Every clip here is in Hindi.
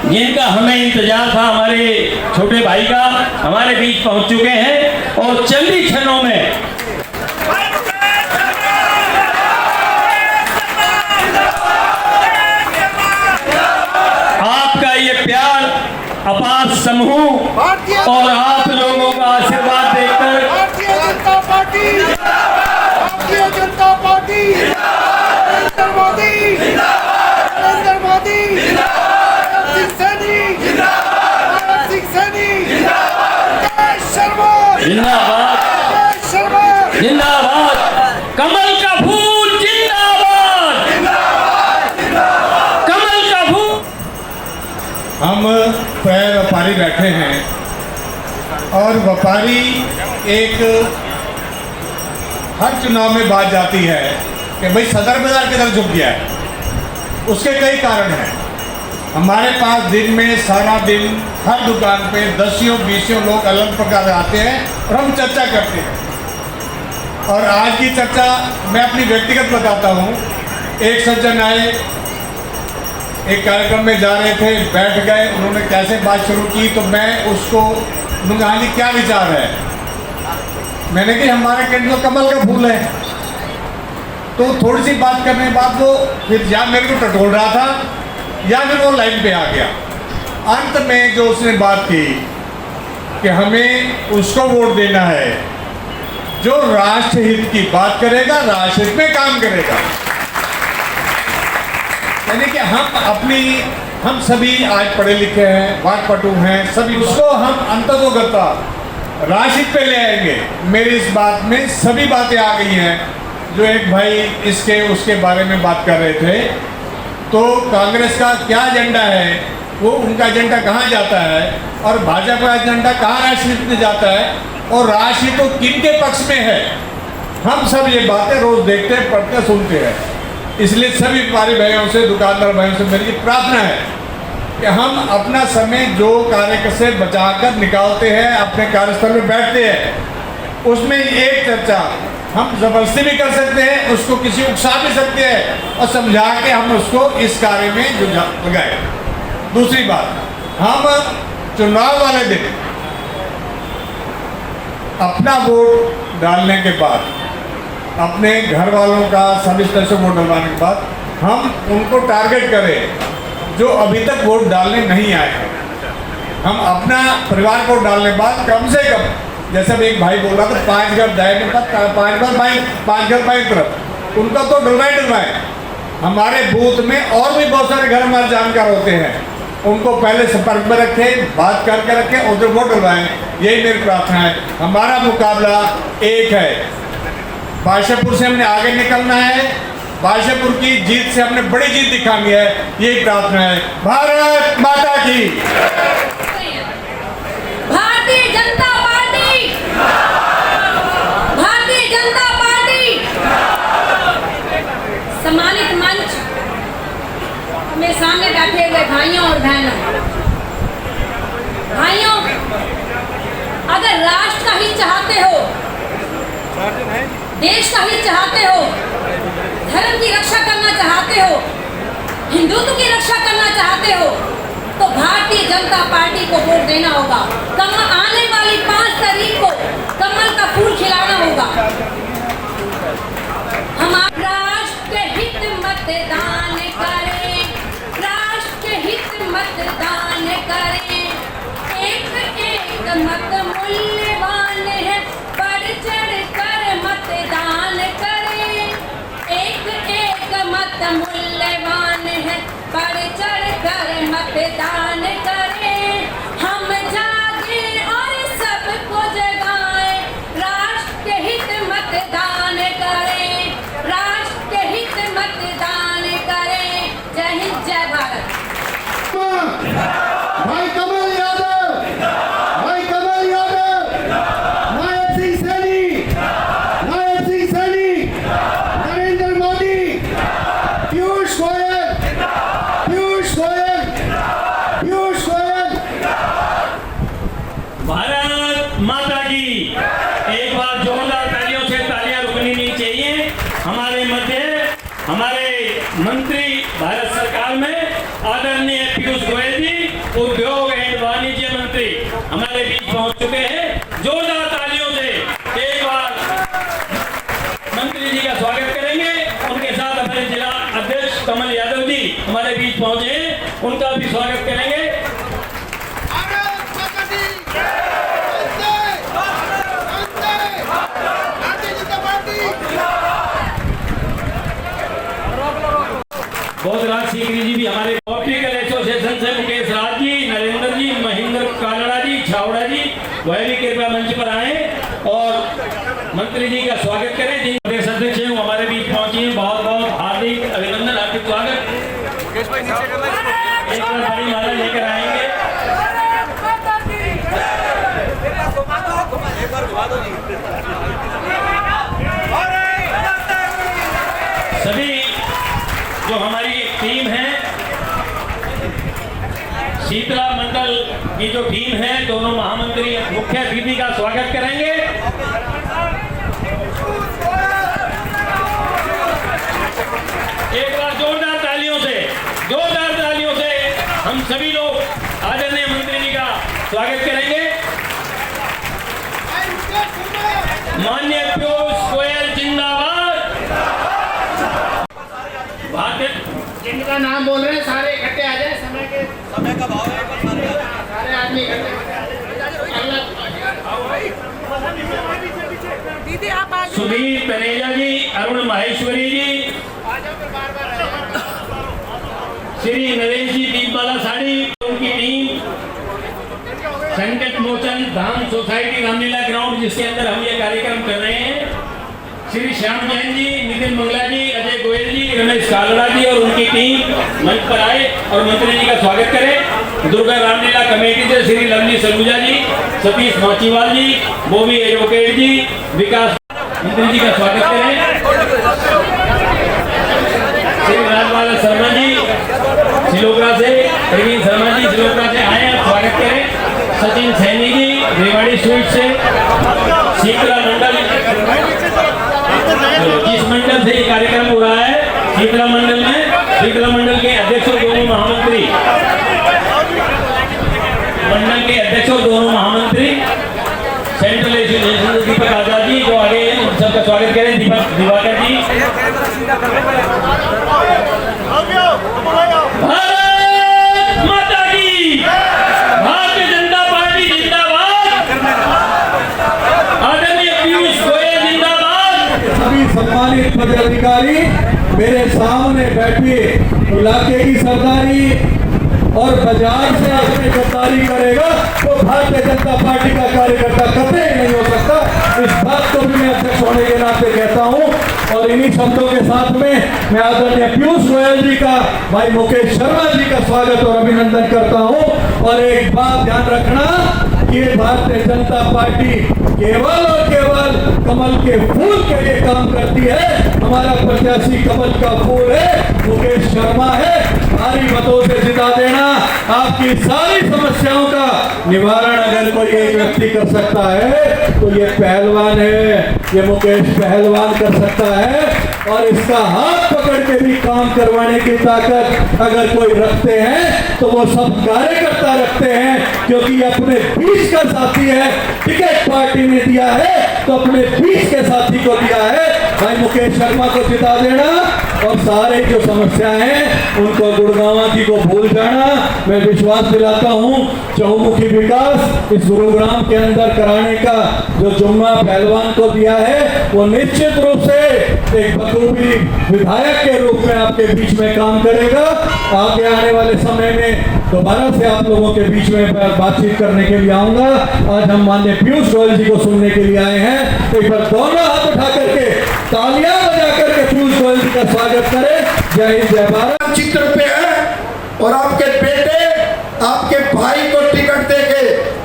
जिनका हमें इंतजार था, हमारे छोटे भाई का, हमारे बीच पहुंच चुके हैं और चंद ही क्षणों में आपका ये प्यार, अपार समूह और आप लोगों का आशीर्वाद देखकर भारतीय जनता पार्टी, भारतीय जनता पार्टी, नरेंद्र मोदी, नरेंद्र मोदी, भगत सिंह सैनी, भगत सिंह सैनी, जय शर्मा, जिंदाबाद, जय शर्मा, जिंदाबाद, कमल का फूल जिंदाबाद, कमल का फूल। हम प्राय व्यापारी बैठे हैं और व्यापारी एक हर चुनाव में बात जाती है कि भाई सदर बाजार की तरफ झुक गया है। उसके कई कारण हैं। हमारे पास दिन में सारा दिन हर दुकान पे 10-20 लोग अलग प्रकार आते हैं और हम चर्चा करते हैं। और आज की चर्चा मैं अपनी व्यक्तिगत बताता हूँ। एक सज्जन आए, एक कार्यक्रम में जा रहे थे, बैठ गए, उन्होंने कैसे बात शुरू की तो मैं उसको कहा जी क्या विचार है। मैंने कि हमारे कैंटीन में कमल का फूल है। तो थोड़ी सी बात करने के बाद वो फिर या मेरे को टटोल रहा था या फिर वो लाइन पे आ गया। अंत में जो उसने बात की कि हमें उसको वोट देना है जो राष्ट्र हित की बात करेगा, राष्ट्र हित में काम करेगा। यानी कि हम सभी आज पढ़े लिखे हैं, वाकपटु हैं, सभी उसको हम अंततोगता राशि पे ले आएंगे। मेरी इस बात में सभी बातें आ गई हैं। जो एक भाई इसके उसके बारे में बात कर रहे थे, तो कांग्रेस का क्या एजेंडा है, वो उनका एजेंडा कहाँ जाता है और भाजपा का एजेंडा कहाँ राष्ट्रहित में जाता है और राष्ट्रहित तो किन के पक्ष में है। हम सब ये बातें रोज देखते हैं, पढ़ते, सुनते हैं। इसलिए सभी व्यापारी भाइयों से, दुकानदार भाइयों से मेरी प्रार्थना है कि हम अपना समय जो कार्य से बचाकर निकालते हैं, अपने कार्यस्थल में बैठते हैं, उसमें एक चर्चा हम जबरदस्ती भी कर सकते हैं, उसको किसी उकसा भी सकते हैं और समझा के हम उसको इस कार्य में लगाए। दूसरी बात, हम चुनाव वाले दिन अपना वोट डालने के बाद, अपने घर वालों का सभी तरह से वोट डलवाने के बाद हम उनको टारगेट करें जो अभी तक वोट डालने नहीं आए हैं। हम अपना परिवार को डालने के बाद कम से कम, जैसे अब एक भाई बोल रहा था 5 घर दाएं में 5 घर बाएं तरफ, उनका तो डलवाएं। हमारे बूथ में और भी बहुत सारे घर हमारे जानकार होते हैं, उनको पहले संपर्क में रखें, बात करके रखें, उधर वोट डलवाएं। यही मेरी प्रार्थना है। हमारा मुकाबला एक है, बादशाहपुर से हमने आगे निकलना है, बादशाहपुर की जीत से हमने बड़ी जीत दिखानी है, यही प्रार्थना है। भारत माता की। Bharatiya Janata party, Bharatiya Janata party. सम्मानित मंच में सामने बैठे हुए भाइयों और बहनों, अगर राष्ट्र का ही चाहते हो, देश का हित चाहते हो, धर्म की रक्षा करना चाहते हो, हिंदुत्व की रक्षा करना चाहते हो, तो भारतीय जनता पार्टी को वोट देना होगा। आने वाली 5 तारीख को कमल का फूल खिलाना होगा। हम राष्ट्र के हित मतदान करें, राष्ट्र के हित मतदान करें। एक एक मत मूल्यवान है, बढ़ चढ़ कर मतदान करें। एक एक मत मूल्यवान है, बढ़ चढ़ कर मतदान करें। हम जागे और सबको जगाएं, राष्ट्र के हित मतदान करें, राष्ट्र के हित मतदान करें। जय हिंद, जय भारत। भाई कमल यादव, भाई कमल यादव, नायब सिंह सैनी, नायब सिंह सैनी, नरेंद्र मोदी, पीयूष गोयल, पीयूष गोयल, पीयूष गोयल। भारत माता की। एक बार जोरदार तालियों से तालियां रुकनी नहीं चाहिए। हमारे मध्य हमारे मंत्री भारत सरकार में आदरणीय पीयूष गोयल जी उद्योग एवं वाणिज्य मंत्री हमारे बीच पहुंच चुके हैं। जोरदार तालियों से एक बार मंत्री जी का स्वागत करेंगे। उनके साथ हमारे जिला अध्यक्ष कमल यादव जी हमारे बीच पहुंचे हैं, उनका भी स्वागत करेंगे। बहुत राज सीकरी जी भी हमारे ऑप्टिकल एसोसिएशन से मुकेश राज जी, नरेंद्र जी, महेंद्र कालड़ा जी, छावड़ा जी, वह भी कृपया मंच पर आए और मंत्री जी का स्वागत करें। जी प्रदेश अध्यक्ष हैं वो हमारे बीच पहुंचे हैं, बहुत बहुत हार्दिक अभिनंदन, हार्दिक स्वागत। एक बार बड़ी माला लेकर आएंगे। सभी जो हमारी टीम है, शीतला मंडल की जो टीम है, दोनों महामंत्री मुख्य अतिथि का स्वागत करेंगे। एक बार जोरदार तालियों से हम सभी लोग आदरणीय मंत्री जी का स्वागत करेंगे। माननीय पीयूष गोयल जिंदाबाद। जिनका नाम बोल रहे हैं सारे इकट्ठे आ जाए। समय का भाव है, सारे आदमी दीदी आप आ सुधीर तनेजा जी, अरुण माहेश्वरी जी, श्री नरेश जी दीपमाला साड़ी, उनकी टीम, संकट मोचन धाम सोसाइटी रामलीला ग्राउंड जिसके अंदर हम ये कार्यक्रम कर रहे हैं, श्री श्याम जैन जी, नितिन मंगला जी, अजय गोयल जी, रमेश कालड़ा जी और उनकी टीम मंच पर आए और मंत्री जी का स्वागत करें। दुर्गा रामलीला कमेटी से श्री लवली सलूजा जी, सतीश माचीवाल जी, बॉबी एडवोकेट जी, विकास, मंत्री जी का स्वागत करें। श्री राजबाला शर्मा जी सिलोकरा से, प्रवीण शर्मा जी सिलोकरा से आए, स्वागत करें। सचिन सैनी जी रेवाड़ी स्वीट से, शीतला मंडल जिस मंडल से ये कार्यक्रम हो रहा है, शीतला मंडल के अध्यक्ष और दोनों महामंत्री, मंडल के अध्यक्ष और दोनों महामंत्री सेंट्रल एसोसिएशन दीपक आजाद जी जो आगे हैं, उन सबका स्वागत करें। दीपक दिवाकर जी। भारत माता की, भारतीय जनता पार्टी जिंदाबाद, आदरणीय पीयूष गोयल जिंदाबाद। सभी सम्मानित पदाधिकारी मेरे सामने बैठे, इलाके की सरदारी और बाजार से अपनी गद्दारी करेगा तो भारतीय जनता पार्टी का कार्यकर्ता कतई नहीं हो सकता। इस बात को भी मैं अध्यक्ष होने के नाते कहता हूं और इन्हीं शब्दों के साथ में मैं आदरणीय पीयूष गोयल जी का, भाई मुकेश शर्मा जी का स्वागत और अभिनंदन करता हूं। और एक बात ध्यान रखना कि भारतीय जनता पार्टी केवल और केवल कमल के फूल के लिए काम करती है। हमारा प्रत्याशी कमल का फूल है, मुकेश शर्मा है। भारी मतों से जिता देना, आपकी सारी समस्याओं का निवारण अगर कोई एक व्यक्ति कर सकता है तो ये पहलवान है, ये मुकेश पहलवान कर सकता है। और इसका हाथ पकड़ के भी काम करवाने की ताकत अगर कोई रखते हैं तो वो सब कार्यकर्ता रखते हैं, क्योंकि अपने बीच का साथी है। टिकट पार्टी ने दिया है तो अपने बीच के साथी को दिया है। भाई मुकेश शर्मा को जिता देना और सारे जो समस्याएं हैं उनको गुड़गांव जी को भूल जाना। मैं विश्वास दिलाता हूं चहुमुखी विकास इस गुरुग्राम के अंदर कराने का जो जुम्मा पहलवान को दिया है वो निश्चित रूप से एक बखूबी विधायक के रूप में आपके बीच में काम करेगा। आगे आने वाले समय में दोबारा से आप लोगों के बीच में बातचीत करने के लिए आऊंगा। आज हम माननीय पीयूष गोयल जी को सुनने के लिए आए हैं। एक बार दोनों हाथ उठा करके तालियां बजा करके पीयूष गोयल जी का स्वागत करें। जय हिंद, जय भारत। चित्र पे है और आपके बेटे, आपके भाई को टिकट देके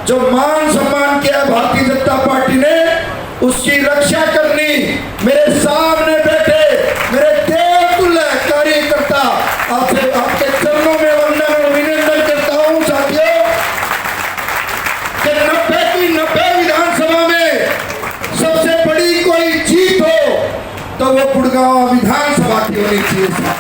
जो मान सम्मान किया भारतीय जनता पार्टी ने, उसकी रक्षा करनी। मेरे सामने बैठे मेरे देवतुल्य कार्यकर्ता, आपसे आपके चरणों में वंदन और अभिनंदन करता हूं साथियों। कि 90 की 90 विधानसभा में सबसे बड़ी कोई जीत हो तो वो गुड़गांव विधानसभा की होनी चाहिए।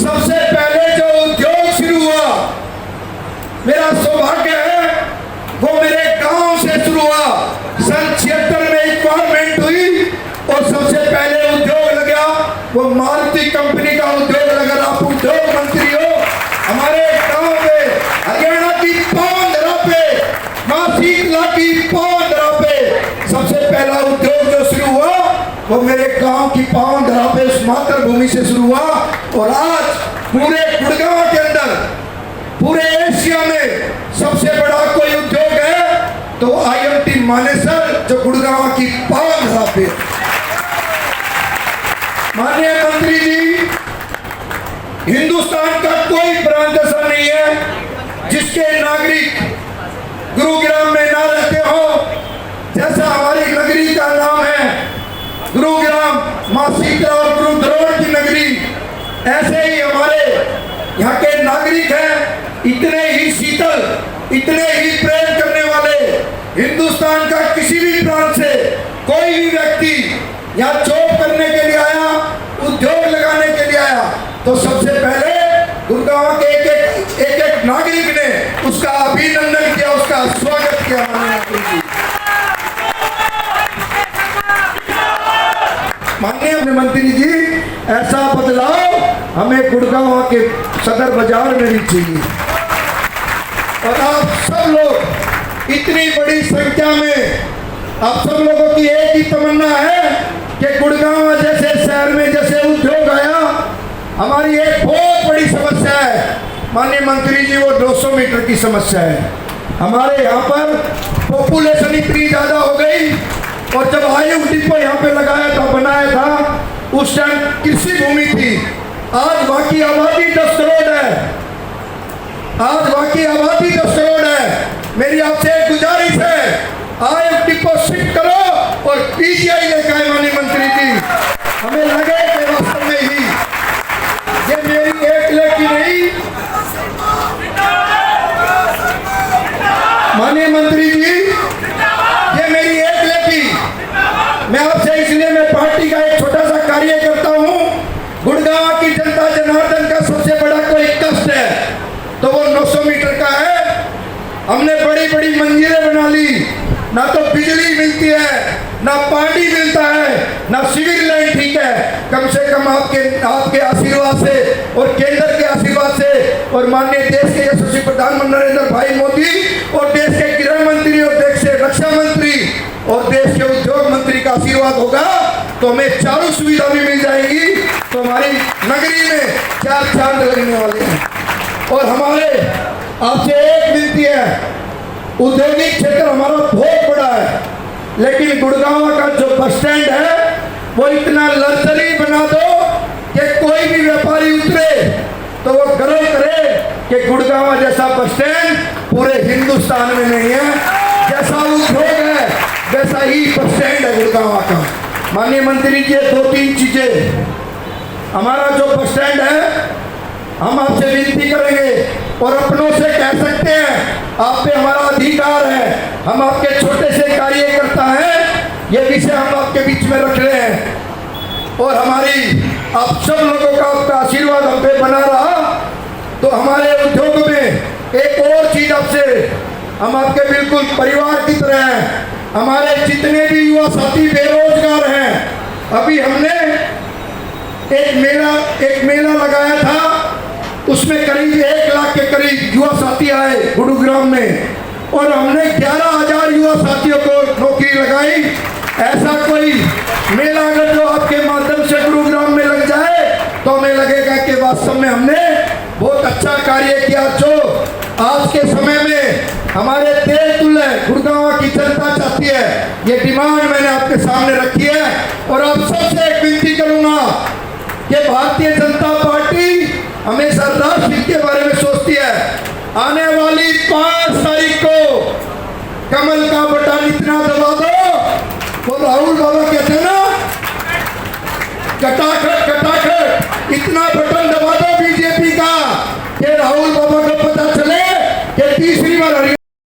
सबसे पहले जो उद्योग शुरू हुआ, मेरा सौभाग्य है वो मेरे गांव से शुरू हुआ। सन 76 में रिक्वायरमेंट हुई और सबसे पहले उद्योग लगा वो मारुति कंपनी का उद्योग लगा। आप उद्योग मंत्री हो, हमारे गांव में हरियाणा की पावन धरा पे, मां शीतला की पावन धरा पे सबसे पहला उद्योग जो शुरू हुआ वो मेरे गांव की पावन धरा पे उस मातृभूमि से शुरू हुआ। और आज पूरे गुड़गांव के अंदर, पूरे एशिया में सबसे बड़ा कोई उद्योग है तो IMT मानेसर जो गुड़गांव की पावन धरा पे। माननीय मंत्री जी, हिंदुस्तान का कोई प्रांत ऐसा नहीं है जिसके नागरिक गुरुग्राम में ना रहते हो। जैसा हमारी नगरी का नाम है गुरुग्राम, मां शीतला और गुरु द्रोण की नगरी, ऐसे ही हमारे यहाँ के नागरिक हैं इतने ही शीतल, इतने ही प्रेम करने वाले। हिंदुस्तान का किसी भी प्रांत से कोई भी व्यक्ति यहाँ जॉब करने के लिए आया, उद्योग लगाने के लिए आया तो सबसे पहले गुड़गांव के एक नागरिक ने उसका अभिनंदन किया, उसका स्वागत किया। माननीय मंत्री जी, ऐसा बदलाव हमें गुड़गांव के सदर बाजार में भी चाहिए। और आप सब लोग इतनी बड़ी संख्या में, आप सब लोगों की एक ही तमन्ना है कि गुड़गांव जैसे शहर में जैसे उद्योग आया, हमारी एक बहुत बड़ी समस्या है माननीय मंत्री जी, वो 200 मीटर की समस्या है। हमारे यहाँ पर पॉपुलेशन इतनी ज़्यादा हो गई और जब आयुष डिपो यहाँ पे लगाया था, बनाया था, उस टाइम कृषि भूमि थी। आज वहाँ की आबादी 10 करोड़ है। आज वहाँ की आबादी 10 करोड़ है। मेरी आपसे एक गुजारिश है, आयुष डिपो शिफ्ट करो और PGI लेकर आए। माननीय मंत्री जी, हमें लगे कि वास्तव में ही ये मेरी एक लड़की नहीं, माननीय मंत्री जी, ये मेरी एक लड़की, मैं आपसे इसलिए मैं पार्टी का एक छोटा सा कार्य करता हूँ। गुड़गांव की जनता जनार्दन का सबसे बड़ा कोई कष्ट है तो वो 900 मीटर का है। हमने बड़ी बड़ी मंजिलें बना ली, ना तो बिजली मिलती है, ना पानी मिलता है, ना सिविल लाइन ठीक है। कम से कम आपके आशीर्वाद से और केंद्र के आशीर्वाद से और माननीय देश के यशस्वी प्रधानमंत्री नरेंद्र भाई मोदी और देश के गृह मंत्री और देश के रक्षा मंत्री और देश के उद्योग मंत्री का आशीर्वाद होगा तो हमें चारों सुविधा भी मिल जाएगी। तो हमारी नगरी में 4 चांद लगने वाले हैं। और हमारे आपसे एक विनती है, औद्योगिक क्षेत्र हमारा बहुत बड़ा है, लेकिन गुड़गांव का जो बस स्टैंड है वो इतना लग्जरी बना दो कि कोई भी व्यापारी उतरे तो वो गर्व करे कि गुड़गांव जैसा बस स्टैंड पूरे हिंदुस्तान में नहीं है। जैसा उद्योग है वैसा ही बस स्टैंड है गुड़गांव का। माननीय मंत्री जी, 2-3 चीजें, हमारा जो बस स्टैंड है हम आपसे विनती करेंगे और अपनों से कह सकते हैं, आप पे हमारा अधिकार है, हम आपके छोटे से कार्यकर्ता हैं, ये विषय हम आपके बीच में रख रहे हैं। और हमारी आप सब लोगों का आपका आशीर्वाद हम पे बना रहा तो हमारे उद्योग में एक और चीज आपसे, हम आपके बिल्कुल परिवार की तरह हैं। हमारे जितने भी युवा साथी बेरोजगार हैं, अभी हमने एक मेला लगाया था, उसमें करीब 1 लाख के करीब युवा साथी आए गुरुग्राम में और हमने 11,000 युवा साथियों को नौकरी लगाई। ऐसा कोई मेला अगर जो आपके माध्यम से गुरुग्राम में लग जाए तो हमें लगेगा कि वास्तव में हमने बहुत अच्छा कार्य किया। जो आज के समय में हमारे देश तुल्य गुड़गांव की जनता चाहती है, ये डिमांड मैंने आपके सामने रखी है। और आप सबसे एक विनती करूंगा कि भारतीय जनता पार्टी हमेशा राष्ट्र हित के बारे में सोचती है। आने वाली 5 तारीख को कमल का बटन इतना दबा दो, वो राहुल बाबा कहते हैं ना, कटाखा